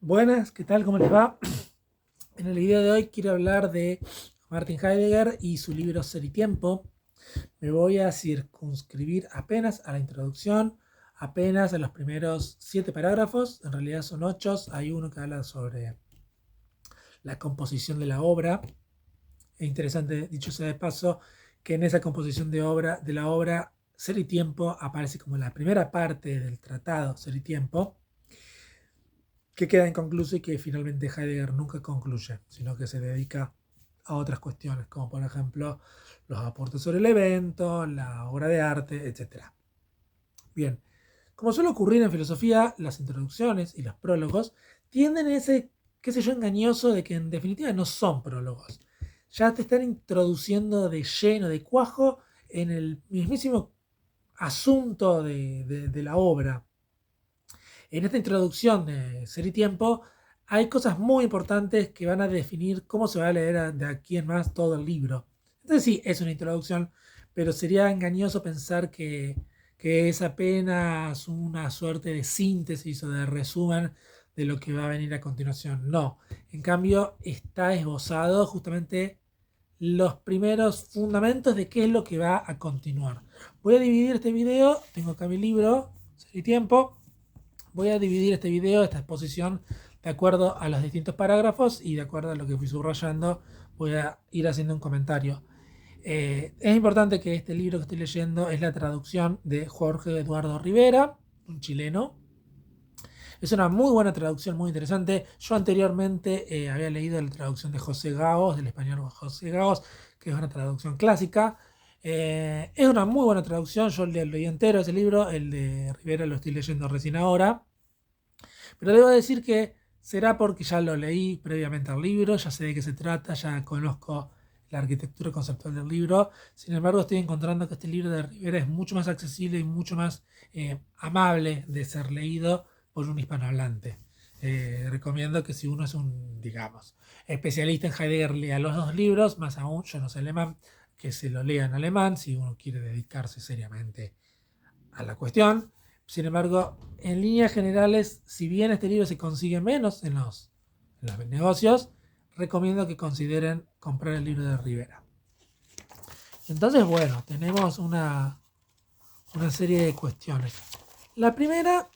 Buenas, ¿qué tal? ¿Cómo les va? En el video de hoy quiero hablar de Martin Heidegger y su libro Ser y Tiempo. Me voy a circunscribir apenas a la introducción, apenas a los primeros 7 parágrafos. En realidad son 8. Hay uno que habla sobre la composición de la obra. Es interesante, dicho sea de paso, que en esa composición de la obra Ser y Tiempo aparece como la primera parte del tratado Ser y Tiempo, que queda inconcluso y que finalmente Heidegger nunca concluye, sino que se dedica a otras cuestiones, como por ejemplo los aportes sobre el evento, la obra de arte, etc. Bien, como suele ocurrir en filosofía, las introducciones y los prólogos tienden a ese, qué sé yo, engañoso de que en definitiva no son prólogos. Ya te están introduciendo de lleno, de cuajo, en el mismísimo asunto de la obra. En esta introducción de Ser y Tiempo hay cosas muy importantes que van a definir cómo se va a leer de aquí en más todo el libro. Entonces sí, es una introducción, pero sería engañoso pensar que es apenas una suerte de síntesis o de resumen de lo que va a venir a continuación. No, en cambio está esbozado justamente los primeros fundamentos de qué es lo que va a continuar. Voy a dividir este video, tengo acá mi libro, Ser y Tiempo. Voy a dividir este video, esta exposición, de acuerdo a los distintos parágrafos y de acuerdo a lo que fui subrayando, voy a ir haciendo un comentario. Es importante que este libro que estoy leyendo es la traducción de Jorge Eduardo Rivera, un chileno. Es una muy buena traducción, muy interesante. Yo anteriormente había leído la traducción de José Gaos, del español José Gaos, que es una traducción clásica. Es una muy buena traducción, yo leí entero ese libro, el de Rivera lo estoy leyendo recién ahora. Pero debo decir que será porque ya lo leí previamente al libro, ya sé de qué se trata, ya conozco la arquitectura conceptual del libro. Sin embargo, estoy encontrando que este libro de Rivera es mucho más accesible y mucho más amable de ser leído por un hispanohablante. Recomiendo que si uno es un, digamos, especialista en Heidegger, lea los dos libros, más aún, yo no sé alemán, que se lo lea en alemán si uno quiere dedicarse seriamente a la cuestión. Sin embargo, en líneas generales, si bien este libro se consigue menos en los negocios, recomiendo que consideren comprar el libro de Rivera. Entonces, bueno, tenemos una serie de cuestiones. La primera,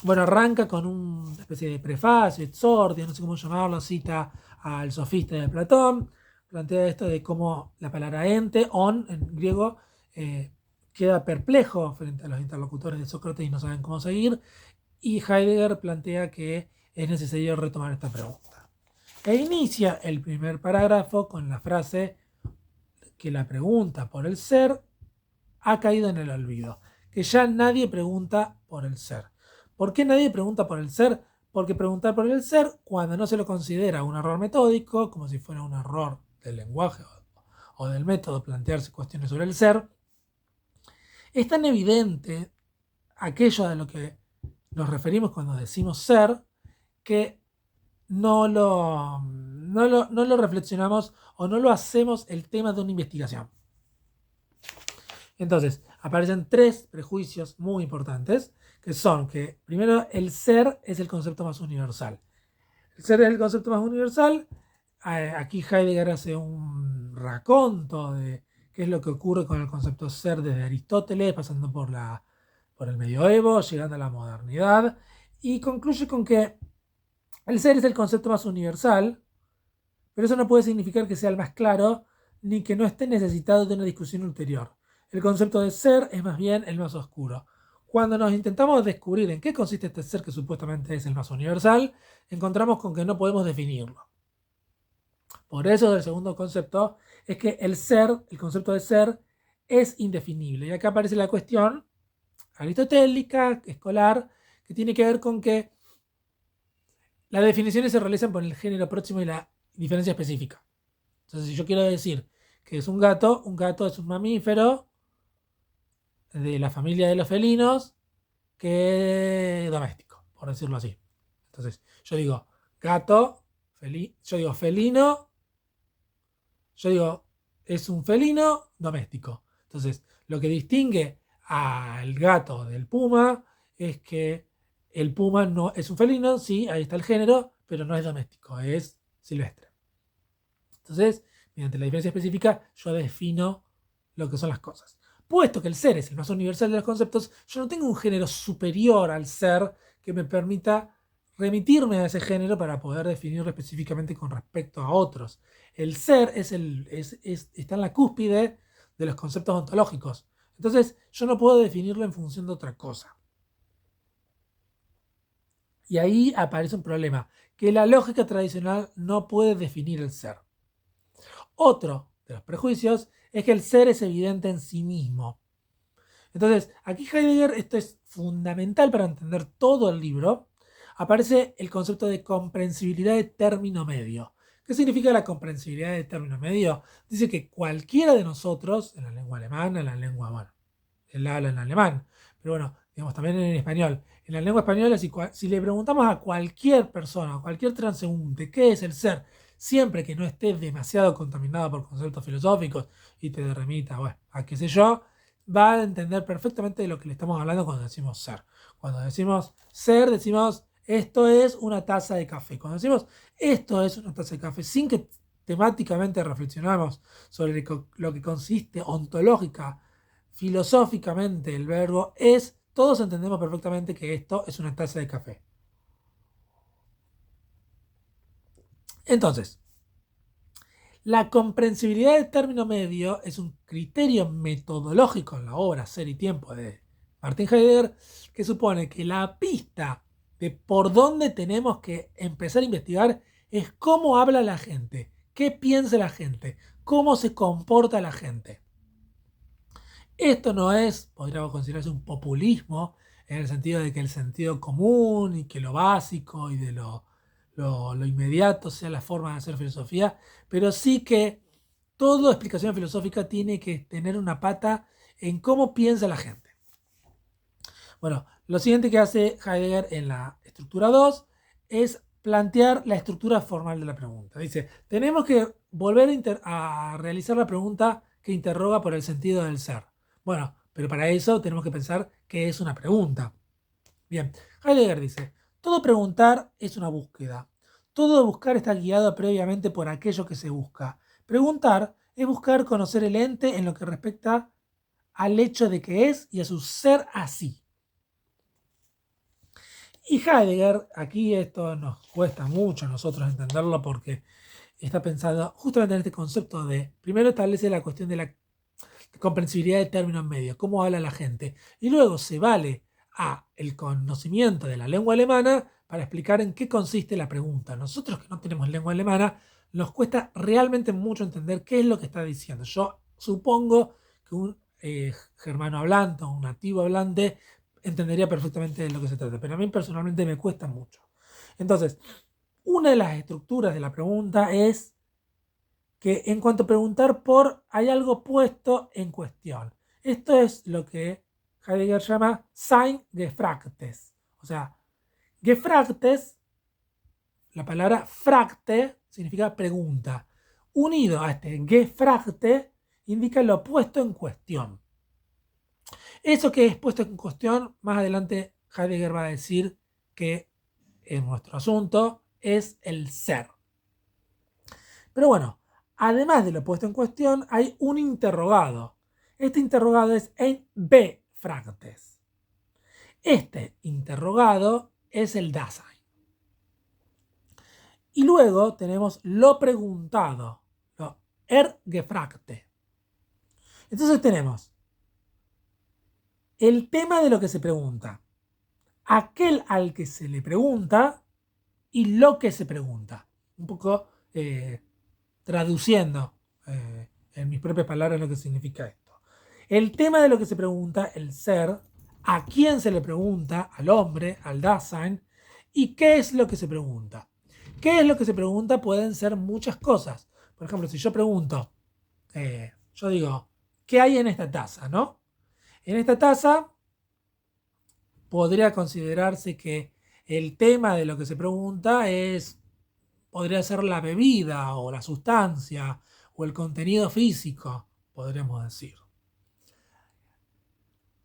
bueno, arranca con una especie de prefacio, exordio, no sé cómo llamarlo, cita al sofista de Platón, plantea esto de cómo la palabra ente, on, en griego, eh, queda perplejo frente a los interlocutores de Sócrates y no saben cómo seguir, y Heidegger plantea que es necesario retomar esta pregunta. E inicia el primer parágrafo con la frase que la pregunta por el ser ha caído en el olvido, que ya nadie pregunta por el ser. ¿Por qué nadie pregunta por el ser? Porque preguntar por el ser, cuando no se lo considera un error metódico, como si fuera un error del lenguaje o del método plantearse cuestiones sobre el ser, es tan evidente aquello a lo que nos referimos cuando decimos ser, que no lo reflexionamos o no lo hacemos el tema de una investigación. Entonces, aparecen 3 prejuicios muy importantes, que son que, primero, el ser es el concepto más universal. El ser es el concepto más universal. Aquí Heidegger hace un raconto de qué es lo que ocurre con el concepto ser desde Aristóteles, pasando por el medioevo, llegando a la modernidad, y concluye con que el ser es el concepto más universal, pero eso no puede significar que sea el más claro, ni que no esté necesitado de una discusión ulterior. El concepto de ser es más bien el más oscuro. Cuando nos intentamos descubrir en qué consiste este ser que supuestamente es el más universal, encontramos con que no podemos definirlo. Por eso el segundo concepto es que el ser, el concepto de ser, es indefinible. Y acá aparece la cuestión aristotélica, escolar, que tiene que ver con que las definiciones se realizan por el género próximo y la diferencia específica. Entonces, si yo quiero decir que es un gato es un mamífero de la familia de los felinos que es doméstico, por decirlo así. Entonces, yo digo gato, yo digo felino, yo digo es un felino doméstico. Entonces, lo que distingue al gato del puma es que El puma no es un felino, sí, ahí está el género, pero no es doméstico, es silvestre. Entonces, mediante la diferencia específica, yo defino lo que son las cosas. Puesto que el ser es el más universal de los conceptos, yo no tengo un género superior al ser que me permita remitirme a ese género para poder definirlo específicamente con respecto a otros. El ser está en la cúspide de los conceptos ontológicos. Entonces, yo no puedo definirlo en función de otra cosa. Y ahí aparece un problema, que la lógica tradicional no puede definir el ser. Otro de los prejuicios es que el ser es evidente en sí mismo. Entonces, aquí Heidegger, esto es fundamental para entender todo el libro, aparece el concepto de comprensibilidad de término medio. ¿Qué significa la comprensibilidad de término medio? Dice que cualquiera de nosotros, en la lengua alemana, en la lengua, bueno, él habla en alemán, pero bueno, digamos también en español. En la lengua española, si le preguntamos a cualquier persona, a cualquier transeúnte, ¿qué es el ser? Siempre que no esté demasiado contaminado por conceptos filosóficos y te remita, bueno, a qué sé yo, va a entender perfectamente de lo que le estamos hablando cuando decimos ser. Cuando decimos ser, decimos esto es una taza de café. Cuando decimos esto es una taza de café, sin que temáticamente reflexionamos sobre lo que consiste ontológica, filosóficamente el verbo es, todos entendemos perfectamente que esto es una taza de café. Entonces, la comprensibilidad del término medio es un criterio metodológico en la obra Ser y Tiempo de Martin Heidegger que supone que la pista de por dónde tenemos que empezar a investigar es cómo habla la gente, qué piensa la gente, cómo se comporta la gente. Esto no es, podríamos considerarse un populismo, en el sentido de que el sentido común y que lo básico y de lo inmediato sea la forma de hacer filosofía, pero sí que toda explicación filosófica tiene que tener una pata en cómo piensa la gente. Bueno, lo siguiente que hace Heidegger en la estructura 2 es plantear la estructura formal de la pregunta. Dice, tenemos que volver a realizar la pregunta que interroga por el sentido del ser. Bueno, pero para eso tenemos que pensar qué es una pregunta. Bien, Heidegger dice, todo preguntar es una búsqueda. Todo buscar está guiado previamente por aquello que se busca. Preguntar es buscar conocer el ente en lo que respecta al hecho de que es y a su ser así. Y Heidegger, aquí esto nos cuesta mucho a nosotros entenderlo porque está pensado justamente en este concepto de, primero establece la cuestión de la comprensibilidad de términos medios, cómo habla la gente, y luego se vale a el conocimiento de la lengua alemana para explicar en qué consiste la pregunta. Nosotros que no tenemos lengua alemana, nos cuesta realmente mucho entender qué es lo que está diciendo. Yo supongo que un germano hablante o un nativo hablante entendería perfectamente de lo que se trata, pero a mí personalmente me cuesta mucho. Entonces, una de las estructuras de la pregunta es que en cuanto a preguntar por, hay algo puesto en cuestión. Esto es lo que Heidegger llama Sein gefragtes. O sea, gefragtes, la palabra fracte significa pregunta. Unido a este gefragte indica lo puesto en cuestión. Eso que es puesto en cuestión, más adelante Heidegger va a decir que en nuestro asunto es el ser. Pero bueno, además de lo puesto en cuestión, hay un interrogado. Este interrogado es en befragtes. Este interrogado es el Dasein. Y luego tenemos lo preguntado, lo Ergefragte. Entonces tenemos el tema de lo que se pregunta, aquel al que se le pregunta y lo que se pregunta. Un poco traduciendo en mis propias palabras lo que significa esto. El tema de lo que se pregunta, el ser, a quién se le pregunta, al hombre, al Dasein, y qué es lo que se pregunta. ¿Qué es lo que se pregunta? Pueden ser muchas cosas. Por ejemplo, si yo pregunto, yo digo, ¿qué hay en esta taza? ¿No? En esta taza podría considerarse que el tema de lo que se pregunta podría ser la bebida o la sustancia o el contenido físico, podríamos decir.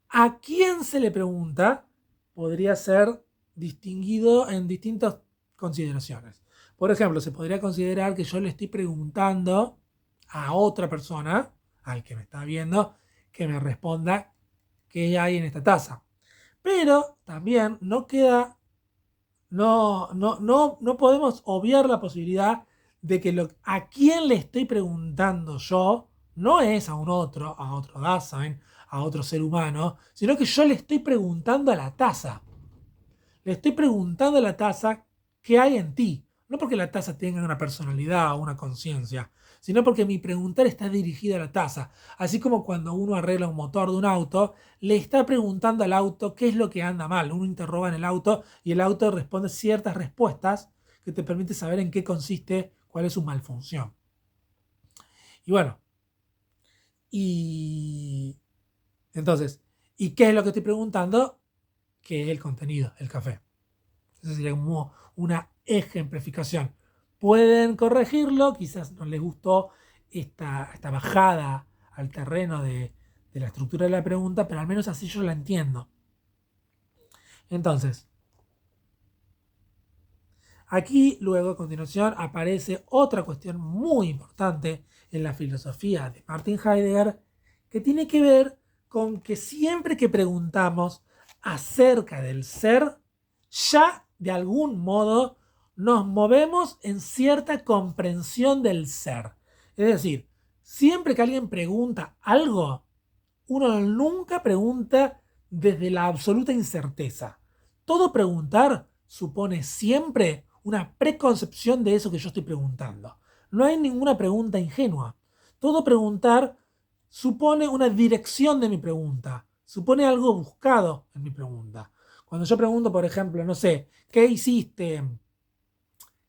¿A quién se le pregunta? Podría ser distinguido en distintas consideraciones. Por ejemplo, se podría considerar que yo le estoy preguntando a otra persona, al que me está viendo, que me responda qué hay en esta taza. Pero también no queda, no podemos obviar la posibilidad de que a quién le estoy preguntando yo no es a otro Dasein, a otro ser humano, sino que yo le estoy preguntando a la taza. Le estoy preguntando a la taza qué hay en ti. No porque la taza tenga una personalidad o una conciencia, sino porque mi preguntar está dirigida a la taza. Así como cuando uno arregla un motor de un auto, le está preguntando al auto qué es lo que anda mal. Uno interroga en el auto y el auto responde ciertas respuestas que te permite saber en qué consiste, cuál es su malfunción. Y bueno, y entonces, ¿y qué es lo que estoy preguntando? ¿Qué es el contenido, el café? Esa sería como una ejemplificación. Pueden corregirlo, quizás no les gustó esta bajada al terreno de la estructura de la pregunta, pero al menos así yo la entiendo. Entonces, aquí luego a continuación aparece otra cuestión muy importante en la filosofía de Martin Heidegger, que tiene que ver con que siempre que preguntamos acerca del ser, ya de algún modo nos movemos en cierta comprensión del ser. Es decir, siempre que alguien pregunta algo, uno nunca pregunta desde la absoluta incerteza. Todo preguntar supone siempre una preconcepción de eso que yo estoy preguntando. No hay ninguna pregunta ingenua. Todo preguntar supone una dirección de mi pregunta, supone algo buscado en mi pregunta. Cuando yo pregunto, por ejemplo, no sé, ¿qué hiciste?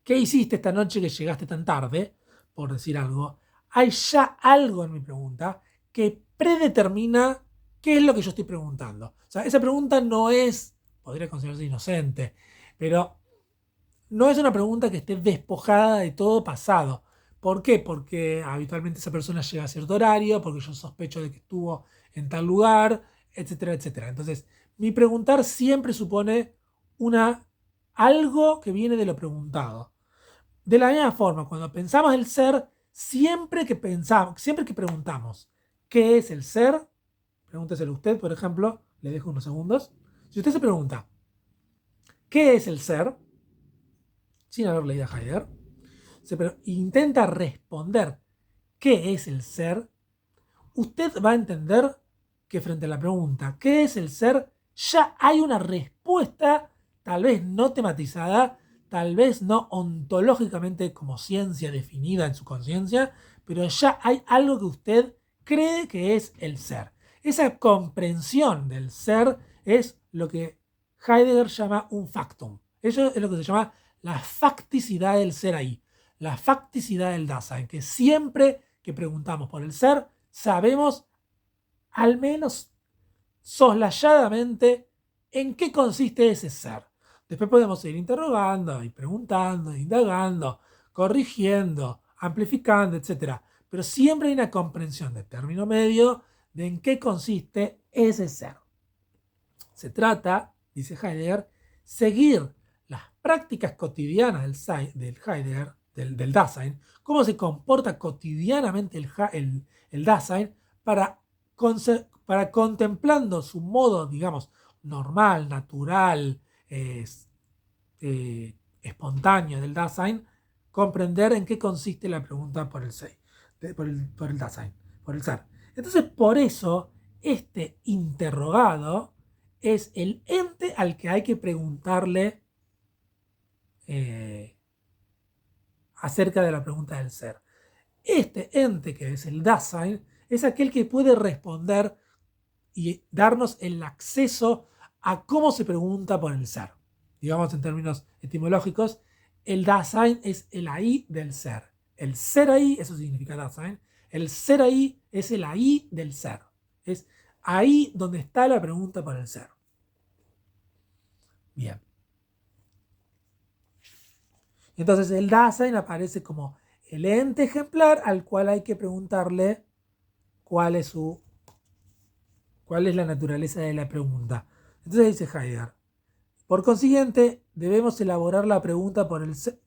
¿Qué hiciste esta noche que llegaste tan tarde? Por decir algo, hay ya algo en mi pregunta que predetermina qué es lo que yo estoy preguntando. O sea, esa pregunta no es, podría considerarse inocente, pero no es una pregunta que esté despojada de todo pasado. ¿Por qué? Porque habitualmente esa persona llega a cierto horario, porque yo sospecho de que estuvo en tal lugar, etcétera, etcétera. Entonces, mi preguntar siempre supone algo que viene de lo preguntado. De la misma forma, cuando pensamos el ser, siempre que preguntamos ¿qué es el ser? Pregúnteselo usted, por ejemplo, le dejo unos segundos. Si usted se pregunta ¿qué es el ser? Sin haber leído a Heidegger, intenta responder ¿qué es el ser? Usted va a entender que frente a la pregunta ¿qué es el ser? Ya hay una respuesta, tal vez no tematizada, tal vez no ontológicamente como ciencia definida en su conciencia, pero ya hay algo que usted cree que es el ser. Esa comprensión del ser es lo que Heidegger llama un factum. Eso es lo que se llama la facticidad del ser ahí, la facticidad del Dasein, que siempre que preguntamos por el ser, sabemos al menos soslayadamente en qué consiste ese ser. Después podemos ir interrogando y preguntando, indagando, corrigiendo, amplificando, etc. Pero siempre hay una comprensión de término medio de en qué consiste ese ser. Se trata, dice Heidegger, seguir las prácticas cotidianas del Heidegger, del Dasein, cómo se comporta cotidianamente el Dasein para contemplando su modo, digamos, normal, natural, espontáneo del Dasein, comprender en qué consiste la pregunta por el Dasein, por el ser. Entonces, por eso, este interrogado es el ente al que hay que preguntarle acerca de la pregunta del ser. Este ente, que es el Dasein, es aquel que puede responder y darnos el acceso a cómo se pregunta por el ser. Digamos en términos etimológicos, el Dasein es el ahí del ser. El ser ahí, eso significa Dasein, el ser ahí es el ahí del ser. Es ahí donde está la pregunta por el ser. Bien. Entonces el Dasein aparece como el ente ejemplar al cual hay que preguntarle cuál es la naturaleza de la pregunta. Entonces dice Heidegger, Por consiguiente, debemos elaborar la pregunta por el ser.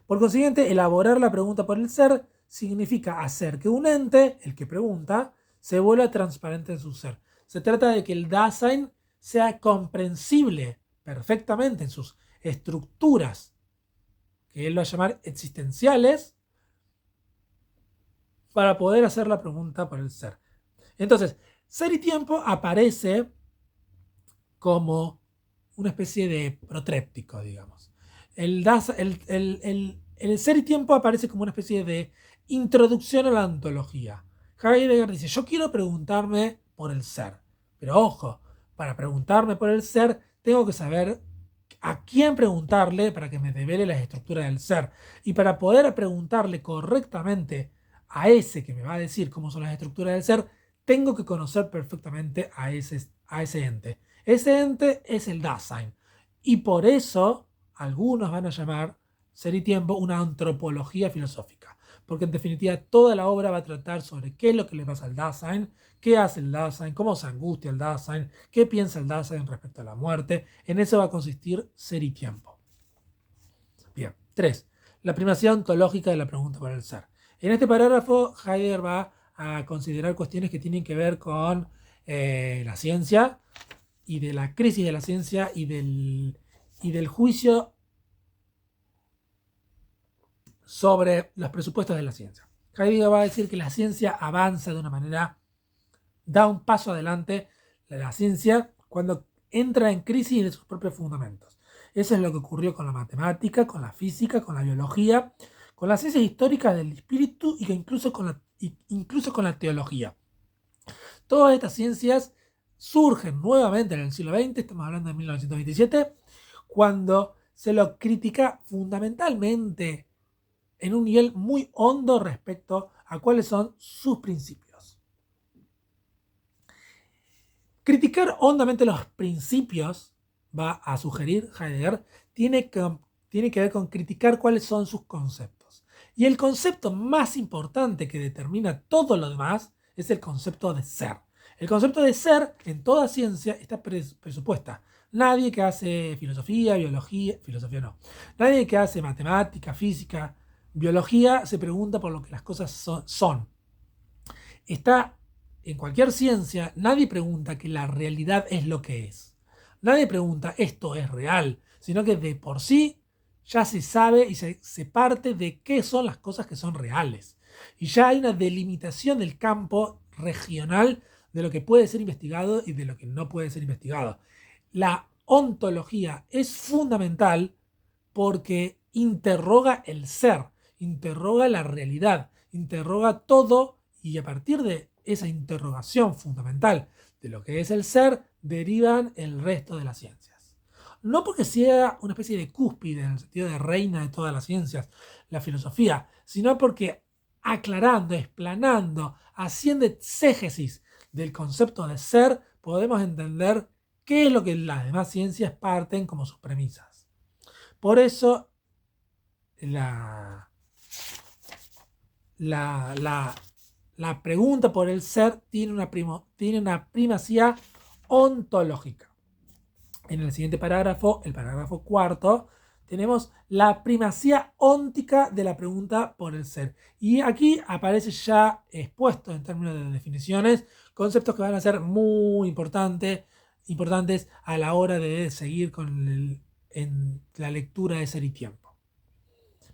Por consiguiente, elaborar la pregunta por el ser significa hacer que un ente, el que pregunta, se vuelva transparente en su ser. Se trata de que el Dasein sea comprensible perfectamente en sus estructuras, que él va a llamar existenciales, para poder hacer la pregunta por el ser. Entonces, ser y tiempo aparece como una especie de protréptico, digamos. El ser y tiempo aparece como una especie de introducción a la ontología. Heidegger dice, yo quiero preguntarme por el ser, pero ojo, para preguntarme por el ser tengo que saber a quién preguntarle para que me devele las estructuras del ser. Y para poder preguntarle correctamente a ese que me va a decir cómo son las estructuras del ser, tengo que conocer perfectamente a ese ente. Ese ente es el Dasein. Y por eso algunos van a llamar Ser y Tiempo una antropología filosófica. Porque en definitiva toda la obra va a tratar sobre qué es lo que le pasa al Dasein, qué hace el Dasein, cómo se angustia el Dasein, qué piensa el Dasein respecto a la muerte. En eso va a consistir Ser y Tiempo. Bien. 3. La primacía ontológica de la pregunta por el ser. En este parágrafo, Heidegger va a considerar cuestiones que tienen que ver con la ciencia y de la crisis de la ciencia y del juicio sobre los presupuestos de la ciencia. Heidegger va a decir que la ciencia avanza de una manera, da un paso adelante la ciencia cuando entra en crisis de sus propios fundamentos. Eso es lo que ocurrió con la matemática, con la física, con la biología, con las ciencias históricas del espíritu y que incluso con la teología. Todas estas ciencias surgen nuevamente en el siglo XX, estamos hablando de 1927, cuando se lo critica fundamentalmente en un nivel muy hondo respecto a cuáles son sus principios. Criticar hondamente los principios, va a sugerir Heidegger, tiene que ver con criticar cuáles son sus conceptos. Y el concepto más importante que determina todo lo demás es el concepto de ser. El concepto de ser en toda ciencia está presupuesta. Nadie que hace filosofía no. Nadie que hace matemática, física, biología se pregunta por lo que las cosas son. Está en cualquier ciencia, nadie pregunta que la realidad es lo que es. Nadie pregunta esto es real, sino que de por sí ya se sabe y se parte de qué son las cosas que son reales. Y ya hay una delimitación del campo regional de lo que puede ser investigado y de lo que no puede ser investigado. La ontología es fundamental porque interroga el ser, interroga la realidad, interroga todo y a partir de esa interrogación fundamental de lo que es el ser, derivan el resto de las ciencias. No porque sea una especie de cúspide en el sentido de reina de todas las ciencias, la filosofía, sino porque aclarando, explanando, haciendo exégesis del concepto de ser, podemos entender qué es lo que las demás ciencias parten como sus premisas. Por eso la pregunta por el ser tiene una primacía ontológica. En el siguiente parágrafo, el parágrafo 4, tenemos la primacía óntica de la pregunta por el ser. Y aquí aparece ya expuesto en términos de definiciones conceptos que van a ser muy importantes a la hora de seguir en la lectura de Ser y Tiempo.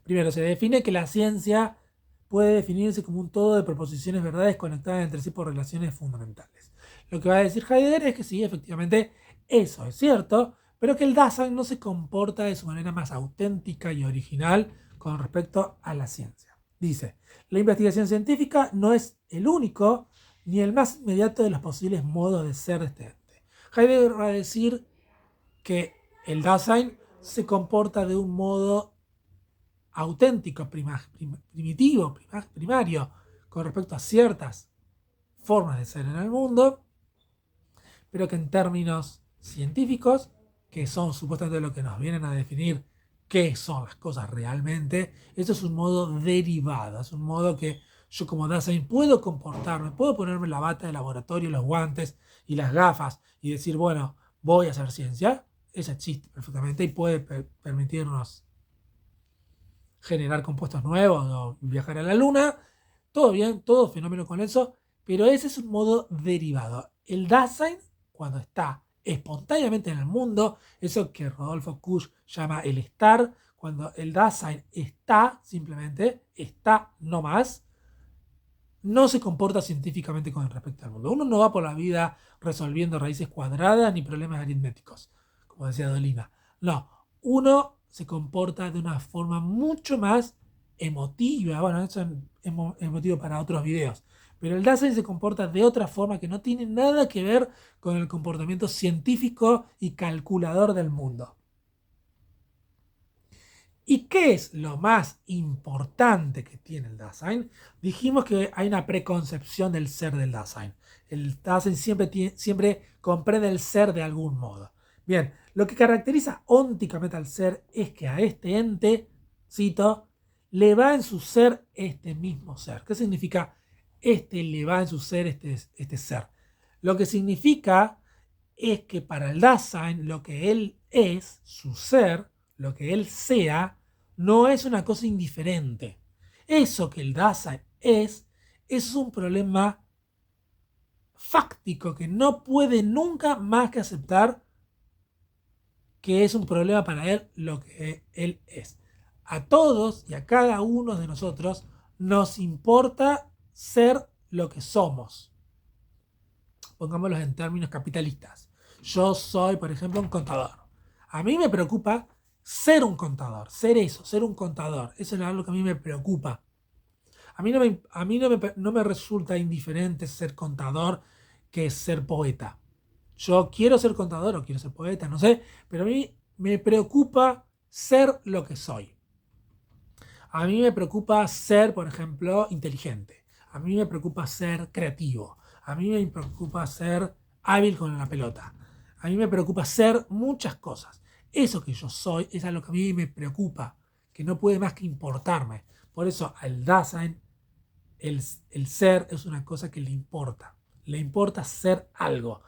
Primero, se define que la ciencia puede definirse como un todo de proposiciones verdades conectadas entre sí por relaciones fundamentales. Lo que va a decir Heidegger es que sí, efectivamente, eso es cierto, pero que el Dasein no se comporta de su manera más auténtica y original con respecto a la ciencia. Dice, la investigación científica no es el único ni el más inmediato de los posibles modos de ser de este ente. Heidegger va a decir que el Dasein se comporta de un modo auténtico, primitivo, primario, con respecto a ciertas formas de ser en el mundo, pero que en términos científicos, que son supuestamente lo que nos vienen a definir qué son las cosas realmente, eso es un modo derivado, es un modo que yo como Dasein puedo comportarme, puedo ponerme la bata de laboratorio, los guantes y las gafas y decir, bueno, voy a hacer ciencia, ella existe perfectamente y puede permitirnos generar compuestos nuevos o viajar a la luna. Todo bien, todo fenómeno con eso, pero ese es un modo derivado. El Dasein, cuando está espontáneamente en el mundo, eso que Rodolfo Kusch llama el estar, cuando el Dasein está, simplemente está, no más, no se comporta científicamente con respecto al mundo. Uno no va por la vida resolviendo raíces cuadradas ni problemas aritméticos, como decía Dolina. No, uno se comporta de una forma mucho más emotiva. Bueno, eso es motivo para otros videos. Pero el Dasein se comporta de otra forma que no tiene nada que ver con el comportamiento científico y calculador del mundo. ¿Y qué es lo más importante que tiene el Dasein? Dijimos que hay una preconcepción del ser del Dasein. El Dasein siempre comprende el ser de algún modo. Bien, lo que caracteriza ónticamente al ser es que a este ente, cito, le va en su ser este mismo ser. ¿Qué significa este le va en su ser este ser? Lo que significa es que para el Dasein lo que él es, su ser, lo que él sea, no es una cosa indiferente. Eso que el Dasein es un problema fáctico que no puede nunca más que aceptar que es un problema para él lo que él es. A todos y a cada uno de nosotros nos importa ser lo que somos. Pongámoslo en términos capitalistas. Yo soy, por ejemplo, un contador. A mí me preocupa ser un contador, ser eso, ser un contador. Eso es algo que a mí me preocupa. No me resulta indiferente ser contador que ser poeta. Yo quiero ser contador o quiero ser poeta, no sé, pero a mí me preocupa ser lo que soy. A mí me preocupa ser, por ejemplo, inteligente. A mí me preocupa ser creativo. A mí me preocupa ser hábil con la pelota. A mí me preocupa ser muchas cosas. Eso que yo soy es a lo que a mí me preocupa, que no puede más que importarme. Por eso al Dasein, el ser es una cosa que le importa. Le importa ser algo.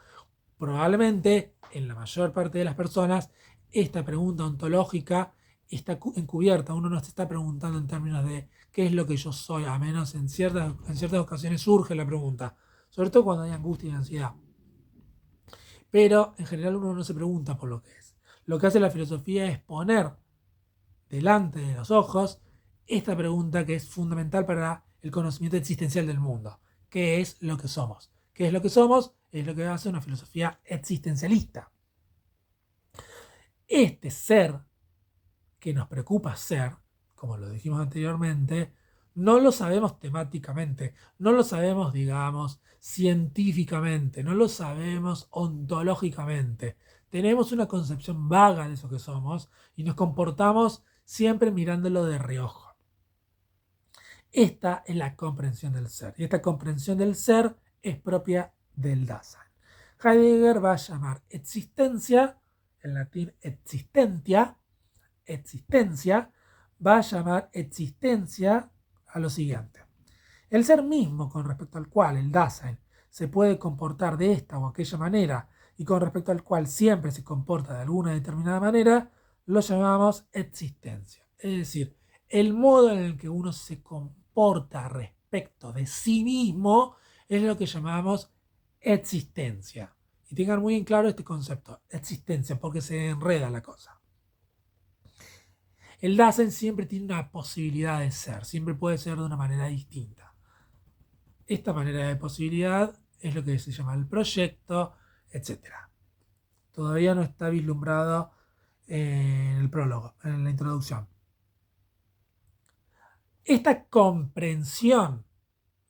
Probablemente, en la mayor parte de las personas, esta pregunta ontológica está encubierta. Uno no se está preguntando en términos de qué es lo que yo soy, a menos en ciertas ocasiones surge la pregunta, sobre todo cuando hay angustia y ansiedad. Pero en general uno no se pregunta por lo que es. Lo que hace la filosofía es poner delante de los ojos esta pregunta que es fundamental para el conocimiento existencial del mundo. ¿Qué es lo que somos? ¿Qué es lo que somos? Es lo que hace una filosofía existencialista. Este ser que nos preocupa ser, como lo dijimos anteriormente, no lo sabemos temáticamente, no lo sabemos, digamos, científicamente, no lo sabemos ontológicamente. Tenemos una concepción vaga de eso que somos y nos comportamos siempre mirándolo de reojo. Esta es la comprensión del ser. Y esta comprensión del ser es propia del Dasein. Heidegger va a llamar existencia, en latín existentia, va a llamar existencia a lo siguiente. El ser mismo con respecto al cual el Dasein se puede comportar de esta o aquella manera y con respecto al cual siempre se comporta de alguna determinada manera, lo llamamos existencia. Es decir, el modo en el que uno se comporta respecto de sí mismo es lo que llamamos existencia. Y tengan muy en claro este concepto, existencia, porque se enreda la cosa. El Dasein siempre tiene una posibilidad de ser, siempre puede ser de una manera distinta. Esta manera de posibilidad es lo que se llama el proyecto, etc. Todavía no está vislumbrado en el prólogo, en la introducción. Esta comprensión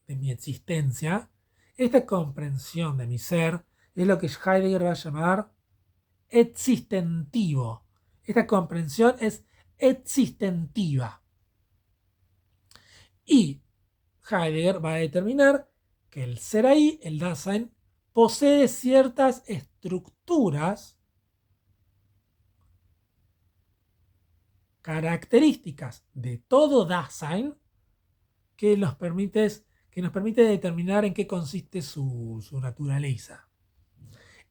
de mi existencia, esta comprensión de mi ser, es lo que Heidegger va a llamar existentivo. Esta comprensión es existentiva. Y Heidegger va a determinar que el ser ahí, el Dasein, posee ciertas estructuras características de todo Dasein que nos permite determinar en qué consiste su naturaleza.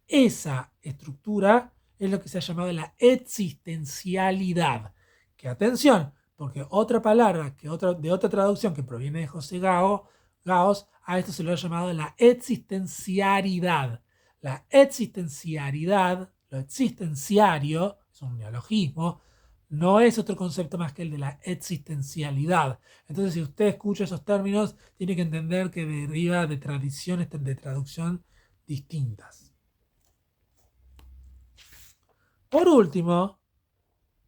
Esa estructura es lo que se ha llamado la existencialidad. Que atención, porque otra palabra de otra traducción que proviene de José Gauss, a esto se lo ha llamado la existenciaridad. La existenciaridad, lo existenciario, es un neologismo, no es otro concepto más que el de la existencialidad. Entonces, si usted escucha esos términos, tiene que entender que deriva de tradiciones de traducción distintas. Por último,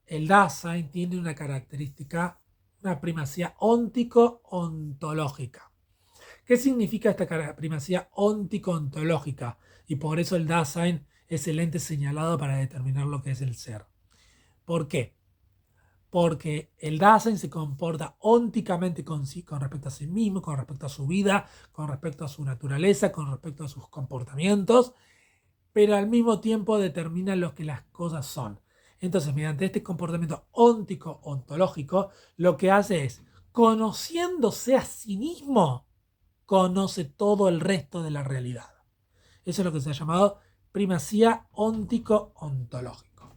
el Dasein tiene una característica, una primacía óntico-ontológica. ¿Qué significa esta primacía óntico-ontológica? Y por eso el Dasein es el ente señalado para determinar lo que es el ser. ¿Por qué? Porque el Dasein se comporta ónticamente con respecto a sí mismo, con respecto a su vida, con respecto a su naturaleza, con respecto a sus comportamientos, pero al mismo tiempo determina lo que las cosas son. Entonces, mediante este comportamiento óntico-ontológico, lo que hace es, conociéndose a sí mismo, conoce todo el resto de la realidad. Eso es lo que se ha llamado primacía óntico-ontológico.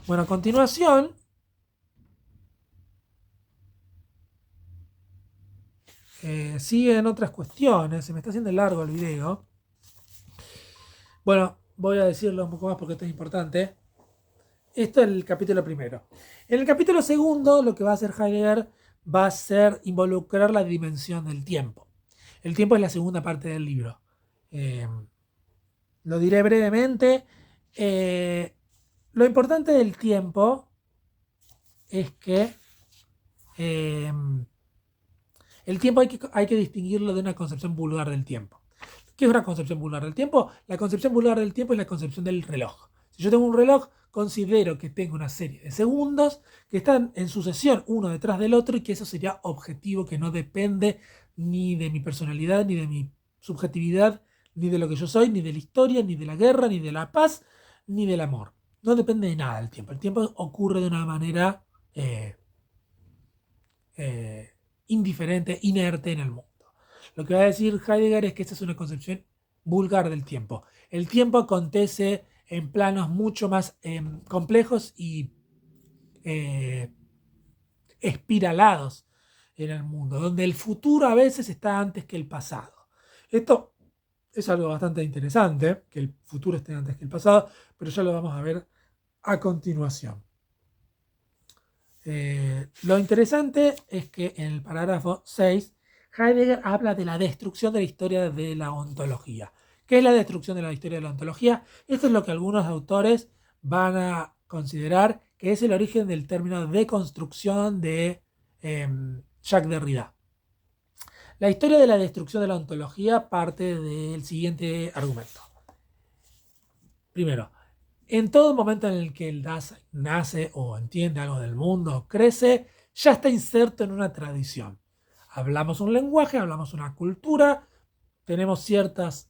Bueno, a continuación, siguen otras cuestiones. Se me está haciendo largo el video. Bueno, voy a decirlo un poco más porque esto es importante. Esto es el capítulo primero. En el capítulo segundo, lo que va a hacer Heidegger va a ser involucrar la dimensión del tiempo. El tiempo es la segunda parte del libro. Lo diré brevemente. Lo importante del tiempo es que el tiempo hay que distinguirlo de una concepción vulgar del tiempo. ¿Qué es una concepción vulgar del tiempo? La concepción vulgar del tiempo es la concepción del reloj. Si yo tengo un reloj, considero que tengo una serie de segundos que están en sucesión uno detrás del otro y que eso sería objetivo, que no depende ni de mi personalidad, ni de mi subjetividad, ni de lo que yo soy, ni de la historia, ni de la guerra, ni de la paz, ni del amor. No depende de nada el tiempo. El tiempo ocurre de una manera indiferente, inerte en el mundo. Lo que va a decir Heidegger es que esta es una concepción vulgar del tiempo. El tiempo acontece en planos mucho más complejos y espiralados en el mundo, donde el futuro a veces está antes que el pasado. Esto es algo bastante interesante, que el futuro esté antes que el pasado, pero ya lo vamos a ver a continuación. Lo interesante es que en el parágrafo 6, Heidegger habla de la destrucción de la historia de la ontología. ¿Qué es la destrucción de la historia de la ontología? Esto es lo que algunos autores van a considerar que es el origen del término deconstrucción de Jacques Derrida. La historia de la destrucción de la ontología parte del siguiente argumento. Primero, en todo momento en el que el Dasein nace o entiende algo del mundo o crece, ya está inserto en una tradición. Hablamos un lenguaje, hablamos una cultura, tenemos ciertas...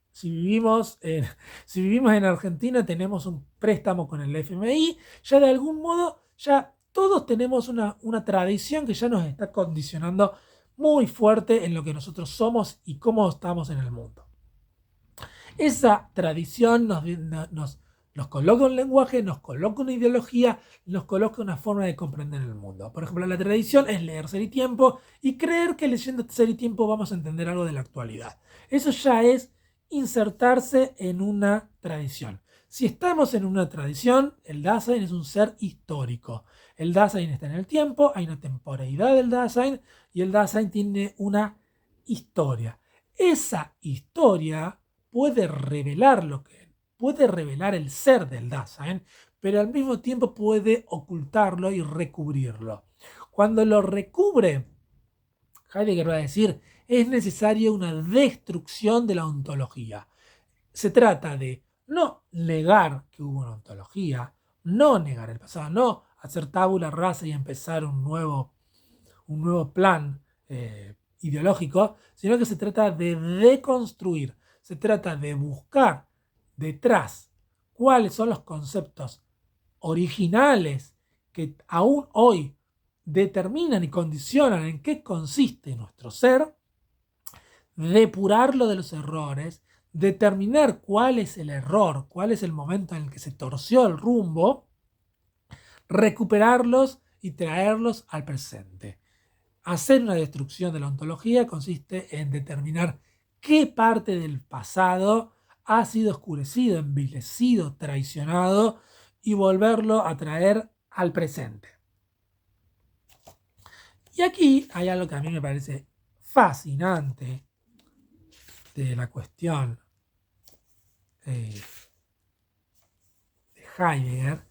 Si vivimos en Argentina, tenemos un préstamo con el FMI, ya de algún modo, ya todos tenemos una tradición que ya nos está condicionando muy fuerte en lo que nosotros somos y cómo estamos en el mundo. Esa tradición nos coloca un lenguaje, nos coloca una ideología, nos coloca una forma de comprender el mundo. Por ejemplo, la tradición es leer Ser y Tiempo y creer que leyendo Ser y Tiempo vamos a entender algo de la actualidad. Eso ya es insertarse en una tradición. Si estamos en una tradición, el Dasein es un ser histórico. El Dasein está en el tiempo, hay una temporalidad del Dasein y el Dasein tiene una historia. Esa historia puede revelar el ser del Dasein, pero al mismo tiempo puede ocultarlo y recubrirlo. Cuando lo recubre, Heidegger va a decir, es necesaria una destrucción de la ontología. Se trata de no negar que hubo una ontología, no negar el pasado, no hacer tabula rasa y empezar un nuevo plan ideológico, sino que se trata de deconstruir. Se trata de buscar detrás cuáles son los conceptos originales que aún hoy determinan y condicionan en qué consiste nuestro ser, depurarlo de los errores, determinar cuál es el error, cuál es el momento en el que se torció el rumbo, recuperarlos y traerlos al presente. Hacer una destrucción de la ontología consiste en determinar qué parte del pasado ha sido oscurecido, envilecido, traicionado y volverlo a traer al presente. Y aquí hay algo que a mí me parece fascinante de la cuestión de Heidegger,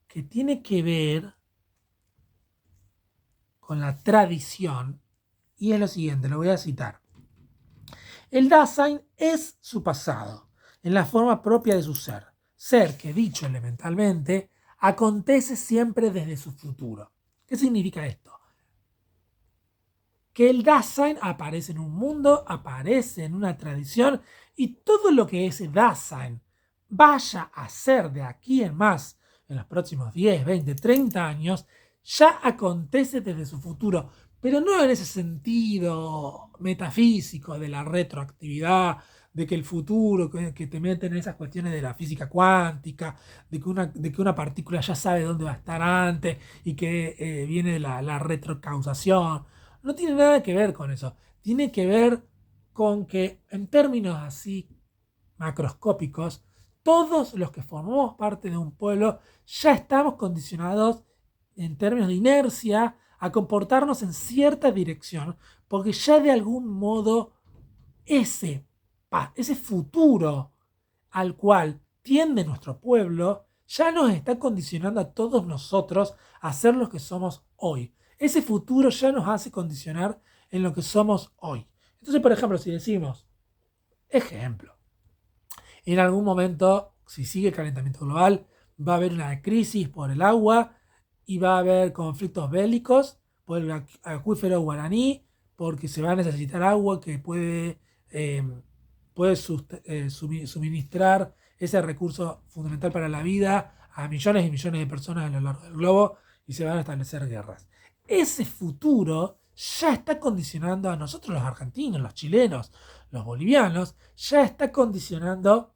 que tiene que ver con la tradición, y es lo siguiente, lo voy a citar. El Dasein es su pasado, en la forma propia de su ser que, dicho elementalmente, acontece siempre desde su futuro. ¿Qué significa esto? Que el Dasein aparece en un mundo, aparece en una tradición, y todo lo que ese Dasein vaya a ser de aquí en más, en los próximos 10, 20, 30 años, ya acontece desde su futuro, pero no en ese sentido metafísico de la retroactividad, de que el futuro, que te meten en esas cuestiones de la física cuántica, de que una partícula ya sabe dónde va a estar antes y que viene la retrocausación. No tiene nada que ver con eso. Tiene que ver con que en términos así macroscópicos, todos los que formamos parte de un pueblo ya estamos condicionados en términos de inercia a comportarnos en cierta dirección, porque ya de algún modo ese futuro al cual tiende nuestro pueblo ya nos está condicionando a todos nosotros a ser los que somos hoy. Ese futuro ya nos hace condicionar en lo que somos hoy. Entonces, por ejemplo, si decimos, ejemplo, en algún momento, si sigue el calentamiento global, va a haber una crisis por el agua y va a haber conflictos bélicos por el acuífero guaraní, porque se va a necesitar agua que puede suministrar ese recurso fundamental para la vida a millones y millones de personas a lo largo del globo, y se van a establecer guerras. Ese futuro ya está condicionando a nosotros, los argentinos, los chilenos, los bolivianos, ya está condicionando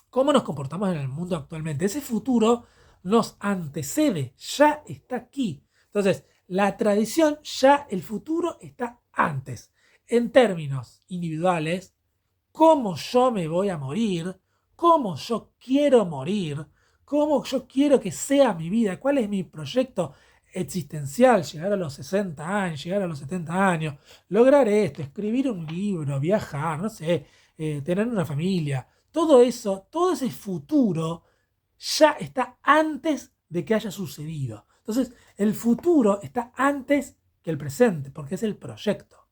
cómo nos comportamos en el mundo actualmente. Ese futuro nos antecede, ya está aquí. Entonces, la tradición, ya el futuro está antes. En términos individuales, cómo yo me voy a morir, cómo yo quiero morir, cómo yo quiero que sea mi vida, cuál es mi proyecto existencial, llegar a los 60 años, llegar a los 70 años, lograr esto, escribir un libro, viajar, no sé, tener una familia. Todo eso, todo ese futuro ya está antes de que haya sucedido. Entonces, el futuro está antes que el presente, porque es el proyecto.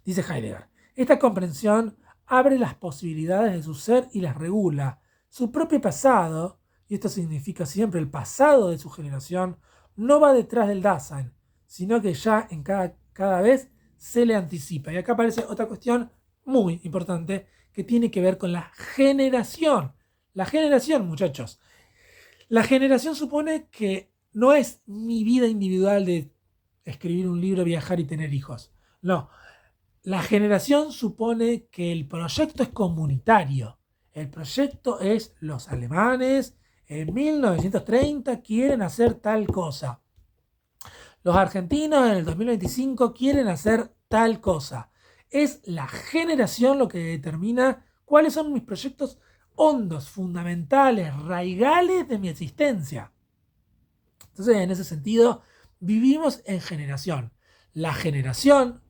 Dice Heidegger, esta comprensión abre las posibilidades de su ser y las regula. Su propio pasado, y esto significa siempre el pasado de su generación, no va detrás del Dasein, sino que ya en cada vez se le anticipa. Y acá aparece otra cuestión muy importante que tiene que ver con la generación. La generación, muchachos. La generación supone que no es mi vida individual de escribir un libro, viajar y tener hijos. No. La generación supone que el proyecto es comunitario. El proyecto es los alemanes en 1930 quieren hacer tal cosa. Los argentinos en el 2025 quieren hacer tal cosa. Es la generación lo que determina cuáles son mis proyectos hondos, fundamentales, raigales de mi existencia. Entonces, en ese sentido, vivimos en generación. La generación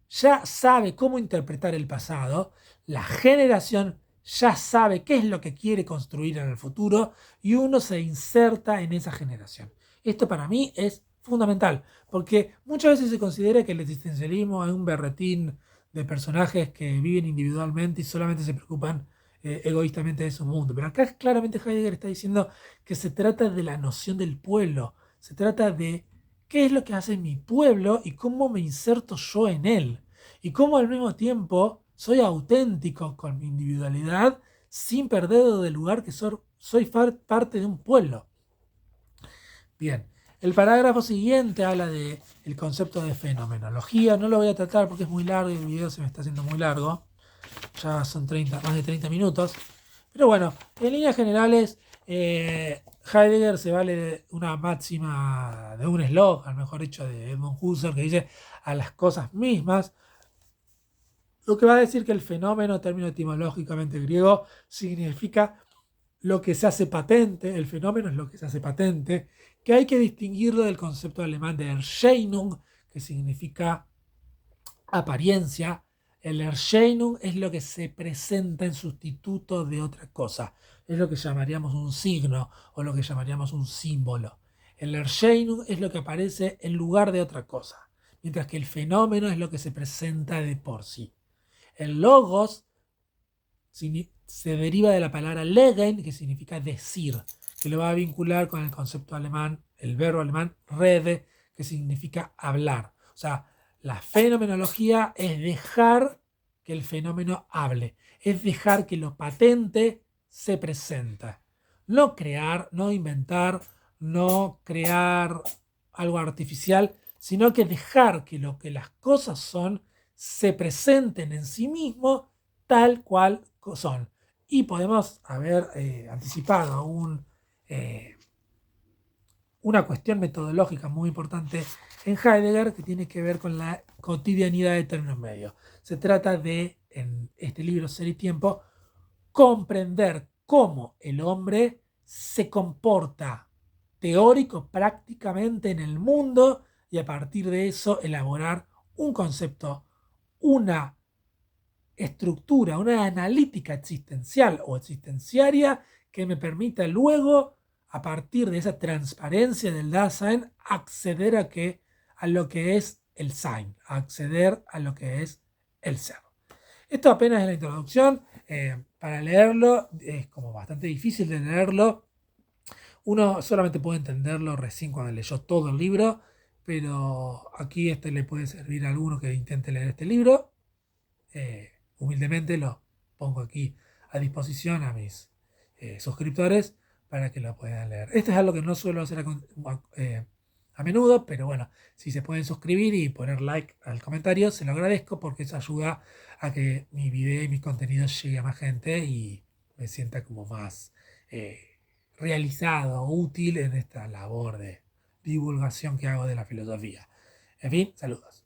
ya sabe cómo interpretar el pasado, la generación ya sabe qué es lo que quiere construir en el futuro y uno se inserta en esa generación. Esto para mí es fundamental, porque muchas veces se considera que el existencialismo es un berretín de personajes que viven individualmente y solamente se preocupan egoístamente de su mundo. Pero acá claramente Heidegger está diciendo que se trata de la noción del pueblo, se trata de qué es lo que hace mi pueblo y cómo me inserto yo en él. Y cómo al mismo tiempo soy auténtico con mi individualidad sin perder del lugar que soy parte de un pueblo. Bien, el parágrafo siguiente habla del concepto de fenomenología. No lo voy a tratar porque es muy largo y el video se me está haciendo muy largo. ya son más de 30 minutos. Pero bueno, en líneas generales, Heidegger se vale de una máxima, de un eslogan, mejor dicho, de Edmund Husserl, que dice a las cosas mismas. Lo que va a decir que el fenómeno, término etimológicamente griego, significa lo que se hace patente, el fenómeno es lo que se hace patente, que hay que distinguirlo del concepto alemán de Erscheinung, que significa apariencia. El Erscheinung es lo que se presenta en sustituto de otra cosa, es lo que llamaríamos un signo o lo que llamaríamos un símbolo. El Erscheinung es lo que aparece en lugar de otra cosa, mientras que el fenómeno es lo que se presenta de por sí. El logos se deriva de la palabra legen, que significa decir, que lo va a vincular con el concepto alemán, el verbo alemán rede, que significa hablar. O sea, la fenomenología es dejar que el fenómeno hable, es dejar que lo patente se presenta. No crear, no inventar, no crear algo artificial, sino que dejar que lo que las cosas son se presenten en sí mismo tal cual son. Y podemos haber anticipado una cuestión metodológica muy importante en Heidegger que tiene que ver con la cotidianidad de términos medios. Se trata de, en este libro Ser y Tiempo, comprender cómo el hombre se comporta teórico prácticamente en el mundo y a partir de eso elaborar un concepto, una estructura, una analítica existencial o existenciaria que me permita luego, a partir de esa transparencia del Dasein, acceder a lo que es el Sein, acceder a lo que es el ser. Esto apenas es la introducción. Para leerlo es como bastante difícil de leerlo. Uno solamente puede entenderlo recién cuando leyó todo el libro, pero aquí le puede servir a alguno que intente leer este libro. Humildemente lo pongo aquí a disposición a mis suscriptores para que lo puedan leer. Esto es algo que no suelo hacer a menudo, pero bueno, si se pueden suscribir y poner like al comentario, se lo agradezco porque eso ayuda a que mi video y mis contenidos llegue a más gente y me sienta como más realizado, útil en esta labor de divulgación que hago de la filosofía. En fin, saludos.